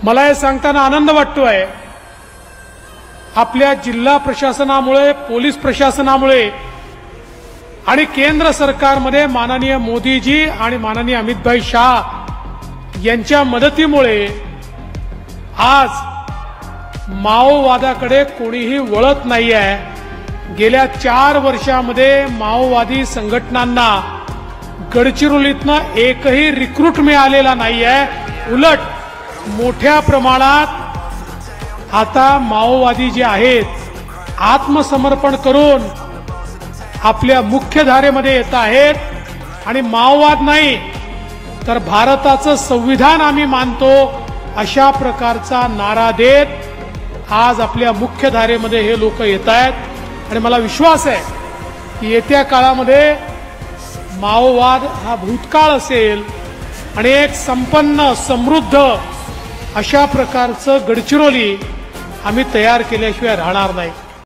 मला हे सांगताना आनंद वाटतोय, आपल्या जिल्हा प्रशासनामुळे, पोलीस प्रशासनामुळे आणि केंद्र सरकारमध्ये माननीय मोदीजी आणि माननीय अमितभाई शाह यांच्या मदतीमुळे आज माओवादाकडे कोणीही वळत नाहीये। गेल्या 4 वर्षांमध्ये माओवादी संघटनांना गडचिरोलीतनं एकही रिक्रूट मिळालेला नाहीये। उलट मोठ्या प्रमाणात आता माओवादी जे आहेत आत्मसमर्पण करून आपल्या मुख्य धारेमध्ये येत आहेत आणि माओवाद नाही तर भारताचं संविधान आम्ही मानतो अशा प्रकारचा नारा देत आज आपल्या मुख्य धारेमध्ये हे लोक येत आहेत। आणि मला विश्वास आहे की येत्या काळामध्ये माओवाद हा भूतकाळ असेल आणि एक संपन्न समृद्ध अशा प्रकारचं गडचिरोली आम्ही तयार केल्याशिवाय राहणार नाही।